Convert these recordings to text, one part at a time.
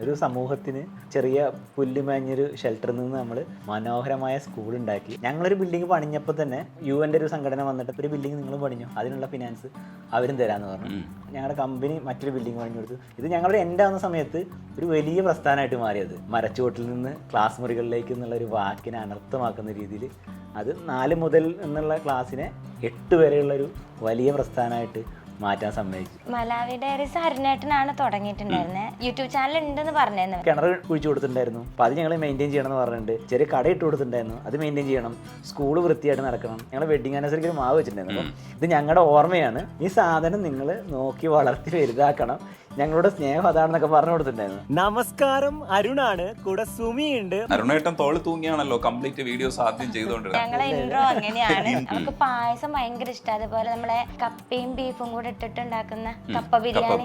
ഒരു സമൂഹത്തിന് ചെറിയ പുല്ലുമേഞ്ഞൊരു ഷെൽട്ടറിൽ നിന്ന് നമ്മൾ മനോഹരമായ സ്കൂൾ ഉണ്ടാക്കി. ഞങ്ങളൊരു ബിൽഡിംഗ് പണിഞ്ഞപ്പോൾ തന്നെ UN ഒരു സംഘടന വന്നിട്ട് ഒരു ബിൽഡിംഗ് നിങ്ങൾ പണിഞ്ഞു, അതിനുള്ള ഫിനാൻസ് അവരും തരാമെന്ന് പറഞ്ഞു. ഞങ്ങളുടെ കമ്പനി മറ്റൊരു ബിൽഡിംഗ് പണിഞ്ഞു കൊടുത്തു. ഇത് ഞങ്ങളുടെ എൻ്റെ ആവുന്ന സമയത്ത് ഒരു വലിയ പ്രസ്ഥാനമായിട്ട് മാറിയത്. മരച്ചുവട്ടിൽ നിന്ന് ക്ലാസ് മുറികളിലേക്ക് എന്നുള്ള ഒരു വാക്കിനെ അനർത്ഥമാക്കുന്ന രീതിയിൽ അത് 4 മുതൽ എന്നുള്ള ക്ലാസ്സിനെ 8 വരെയുള്ളൊരു വലിയ പ്രസ്ഥാനമായിട്ട് മാറ്റാൻ സമ്മതിച്ചു. മലാവി ഡയറീസ് ഹരിനേട്ടനാണ് തുടങ്ങിയിട്ടുണ്ടായിരുന്നത്. യൂട്യൂബ് ചാനൽ ഉണ്ടെന്ന് പറഞ്ഞിരുന്നു. കിണർ കുഴിച്ചു കൊടുത്തിട്ടുണ്ടായിരുന്നു. അപ്പോൾ അത് ഞങ്ങൾ മെയിൻറ്റെയിൻ ചെയ്യണം എന്ന് പറഞ്ഞിട്ടുണ്ട്. ചെറിയ കട ഇട്ട് കൊടുത്തിട്ടുണ്ടായിരുന്നു, അത് മെയിൻറ്റെയിൻ ചെയ്യണം. സ്കൂൾ വൃത്തിയായിട്ട് നടക്കണം. ഞങ്ങൾ വെഡിങ് ആനിവേഴ്സറിക്ക് ഒരു മാവ് വെച്ചിട്ടുണ്ടായിരുന്നു. ഇത് ഞങ്ങളുടെ ഓർമ്മയാണ്. ഈ സാധനം നിങ്ങൾ നോക്കി വളർത്തി വലുതാക്കണം, ഞങ്ങളുടെ സ്നേഹം അതാണെന്നൊക്കെ പറഞ്ഞു കൊടുത്തിട്ടുണ്ടായിരുന്നു. നമസ്കാരം, അരുണാണ്. കൂടെ സുമിയുണ്ട്. അരുണേട്ടൻ തോള് തൂങ്ങിയാണല്ലോ കംപ്ലീറ്റ് വീഡിയോസ് ആദ്യം ചെയ്തോണ്ടിരുന്നത്. ഞങ്ങളെ ഇൻട്രോ അങ്ങനെയാണ്. നമുക്ക് പായസം ഭയങ്കര ഇഷ്ടം. അതുപോലെ നമ്മളെ കപ്പയും ബീഫും കൂടെ ഇട്ടിട്ടുണ്ടാക്കുന്ന കപ്പ ബിരിയാണി,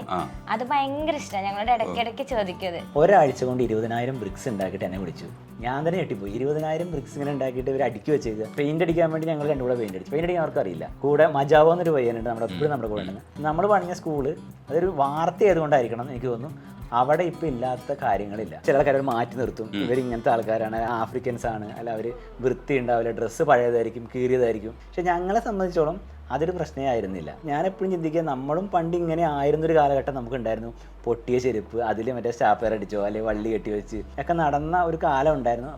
അത് ഭയങ്കര ഇഷ്ടമാണ്. ഞങ്ങളുടെ ഇടയ്ക്കിടയ്ക്ക് ചോദിക്കുന്നത്. ഒരാഴ്ച കൊണ്ട് 20,000 ബ്രിക്സ് ഉണ്ടാക്കിയിട്ട് എന്നെ വിളിച്ചു. ഞാൻ തന്നെ ഞെട്ടിപ്പോയി. 20,000 ബ്രിക്സ് ഇങ്ങനെ ഉണ്ടാക്കിയിട്ട് ഇവർ അടുക്കി വെച്ചേക്കുക. പെയിന്റ് അടിക്കാൻ വേണ്ടി ഞങ്ങൾ രണ്ടും കൂടെ പെയിന്റ് അടിച്ചു. പെയിന്റ് അടിക്കാൻ അവർക്ക് അറിയില്ല. കൂടെ മജാവോ എന്നൊരു പയ്യനുണ്ട് നമ്മുടെ എപ്പോഴും നമ്മുടെ കൂടെ ഉണ്ട്. നമ്മൾ പണിഞ്ഞ സ്കൂള് അതൊരു വാർത്ത ആയതുകൊണ്ടായിരിക്കണം എനിക്ക് തോന്നുന്നു അവിടെ ഇപ്പം ഇല്ലാത്ത കാര്യങ്ങളില്ല. ചില ആൾക്കാർ മാറ്റി നിർത്തും, ഇവർ ഇങ്ങനത്തെ ആൾക്കാരാണ്, ആഫ്രിക്കൻസ് ആണ്, അല്ല അവർ വൃത്തി ഉണ്ടാവില്ല, ഡ്രസ്സ് പഴയതായിരിക്കും, കീറിയതായിരിക്കും. പക്ഷെ ഞങ്ങളെ സംബന്ധിച്ചോളം അതൊരു പ്രശ്നമേ ആയിരുന്നില്ല. ഞാനെപ്പോഴും ചിന്തിക്കുക, നമ്മളും പണ്ട് ഇങ്ങനെ ആയിരുന്നൊരു കാലഘട്ടം നമുക്കുണ്ടായിരുന്നു. പൊട്ടിയ ചെരുപ്പ്, അതിൽ മറ്റേ സ്റ്റാപ്പർ അടിച്ചോ അല്ലെങ്കിൽ വള്ളി കെട്ടി വെച്ച് ഒക്കെ നടന്ന ഒരു കാലം ഉണ്ടായിരുന്നു.